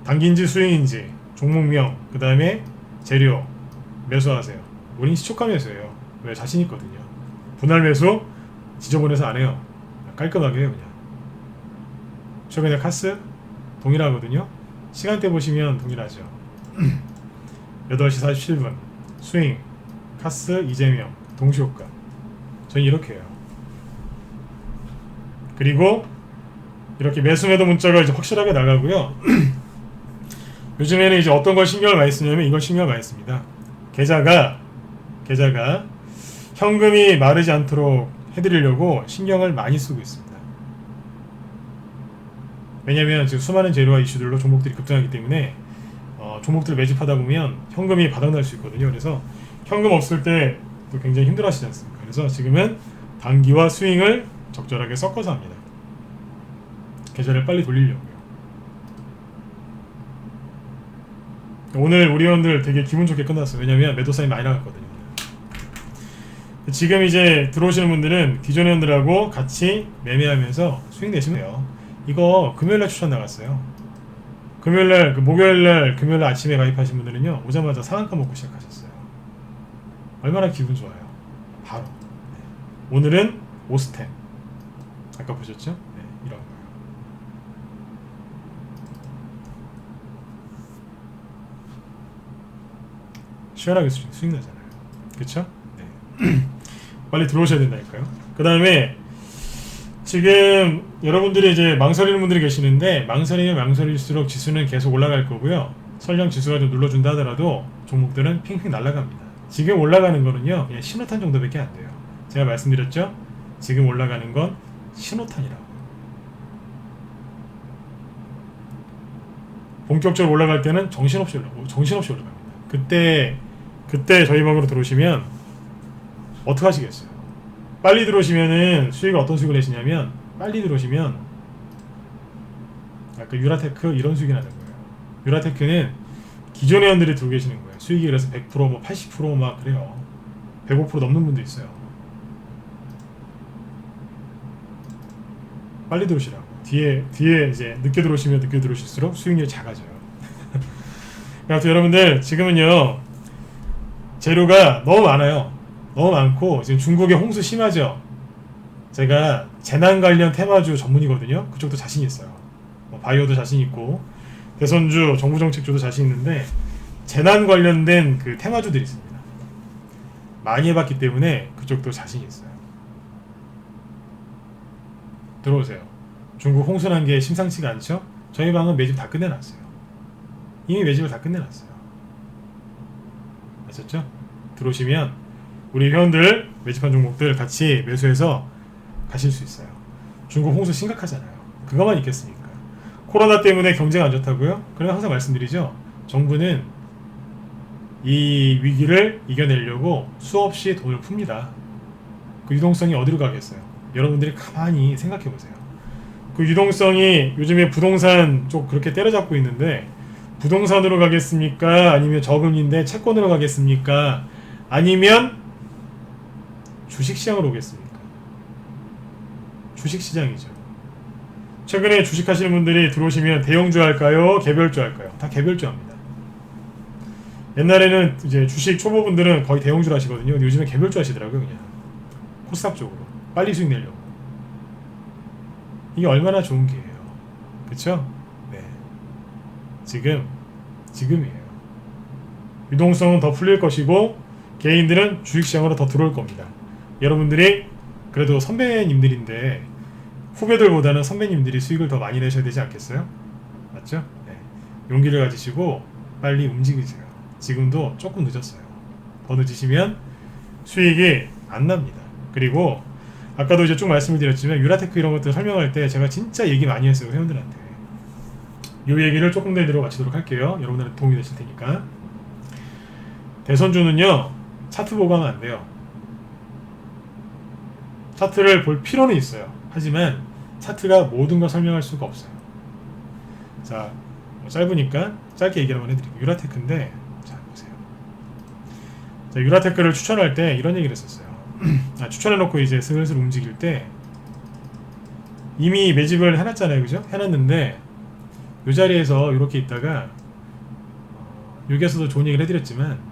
단기인지 수익인지 종목명 그 다음에 재료 매수하세요. 우린 시초가 매수예요. 왜? 자신 있거든요. 분할 매수 지저분해서 안 해요. 깔끔하게 해요. 그냥 최근에 카스 동일하거든요. 시간대 보시면 동일하죠. 8시 47분 스윙 카스 이재명 동시효과. 저는 이렇게 해요. 그리고 이렇게 매수매도 문자가 이제 확실하게 나가고요. 요즘에는 이제 어떤 걸 신경을 많이 쓰냐면 이걸 신경을 많이 씁니다. 계좌가 현금이 마르지 않도록 해드리려고 신경을 많이 쓰고 있습니다. 왜냐면 지금 수많은 재료와 이슈들로 종목들이 급등하기 때문에 종목들을 매집하다 보면 현금이 바닥날 수 있거든요. 그래서 현금 없을 때 또 굉장히 힘들어 하시지 않습니까? 그래서 지금은 단기와 스윙을 적절하게 섞어서 합니다. 계좌를 빨리 돌리려고요. 오늘 우리 회원들 되게 기분 좋게 끝났어요. 왜냐면 매도 사인 많이 나갔거든요. 지금 이제 들어오시는 분들은 기존 회원들하고 같이 매매하면서 수익 내시면 돼요. 이거 금요일날 추천 나갔어요. 금요일날, 목요일날, 금요일날 아침에 가입하신 분들은요, 오자마자 상한가 먹고 시작하셨어요. 얼마나 기분 좋아요. 바로. 네. 오늘은 오스템. 아까 보셨죠? 네, 이런 거예요. 시원하게 수익 나잖아요. 그쵸? 네. 빨리 들어오셔야 된다니까요. 그 다음에 지금 여러분들이 이제 망설이는 분들이 계시는데, 망설이면 망설일수록 지수는 계속 올라갈 거고요. 설령 지수가 좀 눌러준다 하더라도 종목들은 핑핑 날아갑니다. 지금 올라가는 거는요, 그냥 신호탄 정도밖에 안 돼요. 제가 말씀드렸죠? 지금 올라가는 건 신호탄이라고. 본격적으로 올라갈 때는 정신없이 올라갑니다. 그때 저희 방으로 들어오시면 어떻게 하시겠어요? 빨리 들어오시면은 수익을 어떤 수익을 내시냐면, 빨리 들어오시면 아까 유라테크 이런 수익이 나는 거예요. 유라테크는 기존 회원들이 들고 계시는 거예요. 수익이 그래서 100% 뭐 80% 막 그래요. 105% 넘는 분도 있어요. 빨리 들어오시라고. 뒤에 이제 늦게 들어오시면 늦게 들어오실수록 수익률이 작아져요. 그래서 여러분들 지금은요, 재료가 너무 많아요. 너무 많고 지금 중국에 홍수 심하죠. 제가 재난 관련 테마주 전문이거든요. 그쪽도 자신 있어요. 바이오도 자신 있고 대선주, 정부 정책주도 자신 있는데 재난 관련된 그 테마주들이 있습니다. 많이 해봤기 때문에 그쪽도 자신 있어요. 들어오세요. 중국 홍수 난 게 심상치가 않죠? 저희 방은 매집 다 끝내놨어요. 이미 매집을 다 끝내놨어요. 아셨죠? 들어오시면 우리 회원들 매집한 종목들 같이 매수해서 가실 수 있어요. 중국 홍수 심각하잖아요. 그거만 있겠습니까? 코로나 때문에 경제가 안 좋다고요? 그래서 항상 말씀드리죠. 정부는 이 위기를 이겨내려고 수없이 돈을 풉니다. 그 유동성이 어디로 가겠어요? 여러분들이 가만히 생각해 보세요. 그 유동성이 요즘에 부동산 쪽 그렇게 때려잡고 있는데, 부동산으로 가겠습니까? 아니면 저금리인데 채권으로 가겠습니까? 아니면 주식시장으로 오겠습니까? 주식시장이죠. 최근에 주식하시는 분들이 들어오시면 대형주 할까요? 개별주 할까요? 다 개별주 합니다. 옛날에는 이제 주식 초보분들은 거의 대형주를 하시거든요. 근데 요즘에 개별주 하시더라고요. 그냥 코스닥 쪽으로 빨리 수익 내려고. 이게 얼마나 좋은 기회예요. 그쵸? 네. 지금이에요. 유동성은 더 풀릴 것이고 개인들은 주식시장으로 더 들어올 겁니다. 여러분들이 그래도 선배님들인데 후배들보다는 선배님들이 수익을 더 많이 내셔야 되지 않겠어요? 맞죠? 네. 용기를 가지시고 빨리 움직이세요. 지금도 조금 늦었어요. 더 늦으시면 수익이 안 납니다. 그리고 아까도 이제 쭉 말씀을 드렸지만 유라테크 이런 것들 설명할 때 제가 진짜 얘기 많이 했어요. 회원들한테. 이 얘기를 조금 더 이대로 마치도록 할게요. 여러분들한테 도움이 되실 테니까. 대선주는요 차트 보고 하면 안 돼요. 차트를 볼 필요는 있어요. 하지만 차트가 모든 걸 설명할 수가 없어요. 자, 짧으니까 짧게 얘기 한번 해드릴게요. 유라테크인데 자 보세요. 자, 유라테크를 추천할 때 이런 얘기를 했었어요. 추천해놓고 이제 슬슬 움직일 때 이미 매집을 해놨잖아요. 그죠? 해놨는데 이 자리에서 이렇게 있다가 여기에서도 좋은 얘기를 해드렸지만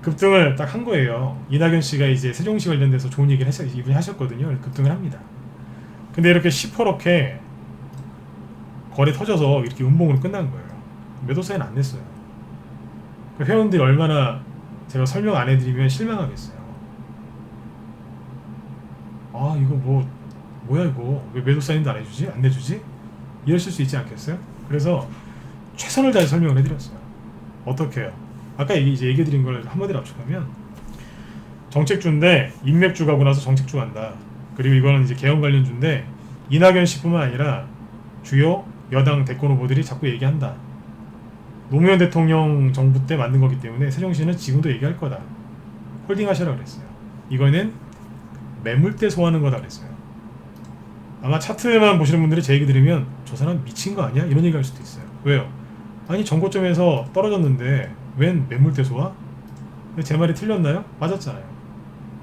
급등을 딱 한 거예요. 이낙연 씨가 이제 세종시 관련돼서 좋은 얘기를 이분이 하셨거든요. 급등을 합니다. 근데 이렇게 시퍼렇게 거래 터져서 이렇게 음봉으로 끝난 거예요. 매도 사인 안 냈어요. 그 회원들이 얼마나 제가 설명 안 해드리면 실망하겠어요. 아 이거 뭐야 이거 왜 매도 사인도 안 해주지? 안 내주지? 이러실 수 있지 않겠어요? 그래서 최선을 다해 설명을 해드렸어요. 어떻게 해요? 아까 이제 얘기해드린 걸 한마디로 압축하면 정책주인데 인맥주 가고 나서 정책주 간다. 그리고 이거는 이제 개헌 관련주인데 이낙연 씨뿐만 아니라 주요 여당 대권 후보들이 자꾸 얘기한다. 노무현 대통령 정부 때 만든 거기 때문에 세종시는 지금도 얘기할 거다. 홀딩 하시라고 그랬어요. 이거는 매물대 소화하는 거다 그랬어요. 아마 차트만 보시는 분들이 제 얘기 들으면 저 사람 미친 거 아니야? 이런 얘기 할 수도 있어요. 왜요? 아니 전고점에서 떨어졌는데 웬 매물대 소화? 제 말이 틀렸나요? 맞았잖아요.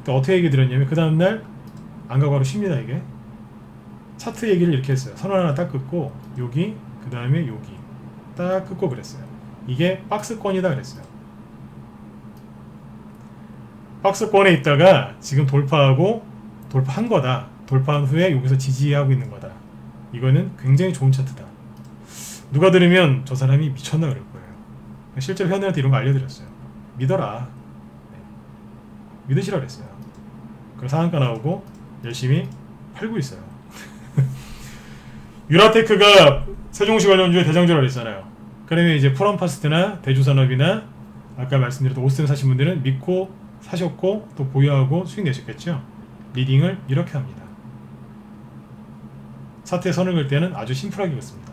그러니까 어떻게 얘기 드렸냐면 그 다음날 안 가고 바로 쉽니다. 이게 차트 얘기를 이렇게 했어요. 선언 하나 딱 긋고 여기 그 다음에 여기 딱 긋고 그랬어요. 이게 박스권이다 그랬어요. 박스권에 있다가 지금 돌파한 거다. 돌파한 후에 여기서 지지하고 있는 거다. 이거는 굉장히 좋은 차트다. 누가 들으면 저 사람이 미쳤나 그럴 거예요. 실제로 회원들한테 이런 거 알려드렸어요. 믿어라. 네. 믿으시라 그랬어요. 그럼 상한가 나오고 열심히 팔고 있어요. 유라테크가 세종시 관련주의 대장주라고 그랬잖아요. 그러면 이제 프롬파스트나 대주산업이나 아까 말씀드렸던 오스템 사신 분들은 믿고 사셨고 또 보유하고 수익 내셨겠죠. 리딩을 이렇게 합니다. 차트에 선을 그을 때는 아주 심플하게 긋습니다.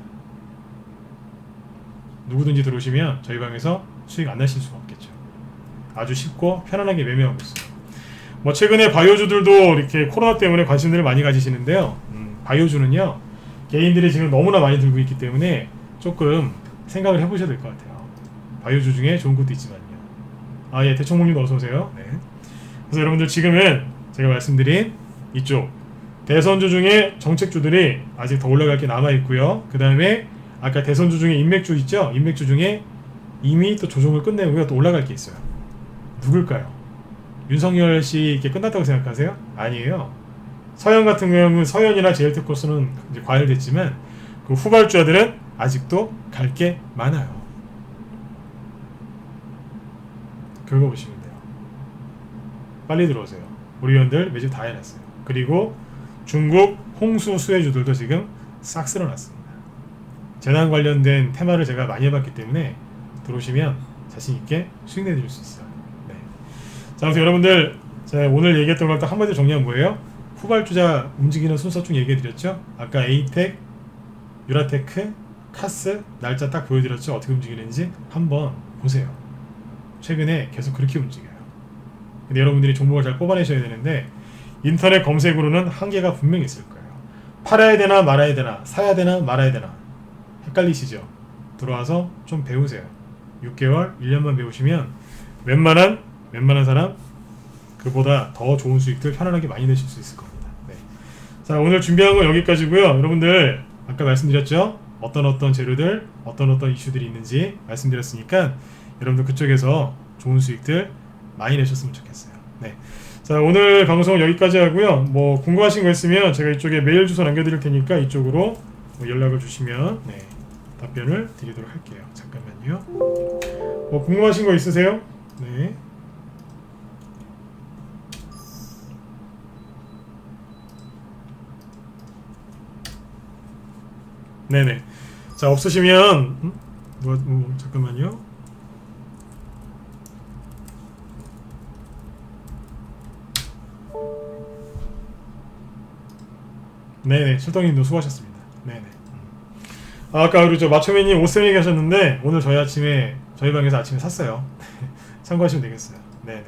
누구든지 들어오시면 저희 방에서 수익 안 나실 수가 없겠죠. 아주 쉽고 편안하게 매매하고 있어요. 뭐 최근에 바이오주들도 이렇게 코로나 때문에 관심들을 많이 가지시는데요. 바이오주는요 개인들이 지금 너무나 많이 들고 있기 때문에 조금 생각을 해보셔야 될 것 같아요. 바이오주 중에 좋은 것도 있지만요. 예, 대총무님도 어서 오세요. 네. 그래서 여러분들 지금은 제가 말씀드린 이쪽 대선주 중에 정책주들이 아직 더 올라갈 게 남아 있고요. 그 다음에 아까 대선주 중에 인맥주 있죠? 인맥주 중에 이미 또 조정을 끝내고요. 또 올라갈 게 있어요. 누굴까요? 윤석열 씨 이렇게 끝났다고 생각하세요? 아니에요. 서현 같은 경우는 서현이나 제일테크코스는 이제 과열됐지만 그 후발주자들은 아직도 갈 게 많아요. 그거 보시면 돼요. 빨리 들어오세요. 우리 회원들 매집 다 해놨어요. 그리고 중국 홍수 수혜주들도 지금 싹 쓸어놨습니다. 재난 관련된 테마를 제가 많이 해봤기 때문에 들어오시면 자신있게 수익 내드릴 수 있어요. 네. 자, 그래서 여러분들 제가 오늘 얘기했던 걸 딱 한마디로 정리한 거예요. 후발주자 움직이는 순서 쭉 얘기해드렸죠. 아까 에이텍, 유라테크, 카스 날짜 딱 보여드렸죠. 어떻게 움직이는지 한번 보세요. 최근에 계속 그렇게 움직여요. 근데 여러분들이 종목을 잘 뽑아내셔야 되는데 인터넷 검색으로는 한계가 분명히 있을 거예요. 팔아야 되나 말아야 되나, 사야 되나 말아야 되나 헷갈리시죠? 들어와서 좀 배우세요. 6개월, 1년만 배우시면 웬만한 사람 그보다 더 좋은 수익들 편안하게 많이 내실 수 있을 겁니다. 네. 자, 오늘 준비한 건 여기까지고요. 여러분들 아까 말씀드렸죠? 어떤 재료들, 어떤 이슈들이 있는지 말씀드렸으니까 여러분들 그쪽에서 좋은 수익들 많이 내셨으면 좋겠어요. 네. 자, 오늘 방송 여기까지 하고요. 뭐 궁금하신 거 있으면 제가 이쪽에 메일 주소 남겨드릴 테니까 이쪽으로 뭐 연락을 주시면 네, 답변을 드리도록 할게요. 잠깐만요. 뭐 궁금하신 거 있으세요? 네. 네네. 자, 없으시면 잠깐만요. 네네. 출동님도 수고하셨습니다. 네네. 아까 우리 저 마초맨님 옷샘 얘기하셨는데 오늘 저희 방에서 아침에 샀어요. 참고하시면 되겠어요. 네네.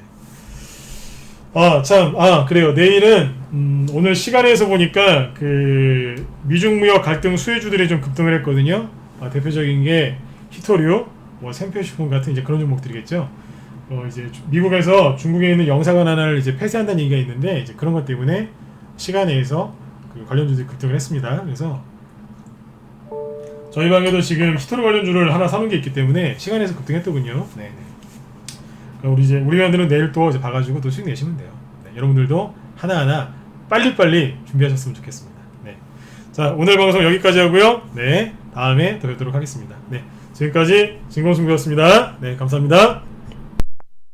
그래요. 내일은 오늘 시간에서 보니까 그 미중무역 갈등 수혜주들이 좀 급등을 했거든요. 대표적인 게 히토류, 뭐 생필식품 같은 이제 그런 종목들이겠죠. 이제 미국에서 중국에 있는 영사관 하나를 이제 폐쇄한다는 얘기가 있는데 이제 그런 것 때문에 시간에서 그 관련주들이 급등을 했습니다. 그래서 저희 방에도 지금 히토류 관련주를 하나 사놓은 게 있기 때문에 시간에서 급등했더군요. 네네. 우리 회원들은 내일 또 이제 봐가지고 또 수익 내시면 돼요. 네, 여러분들도 하나하나 빨리빨리 준비하셨으면 좋겠습니다. 네. 자, 오늘 방송 여기까지 하고요. 네, 다음에 더 뵙도록 하겠습니다. 네, 지금까지 진공승부였습니다. 네, 감사합니다.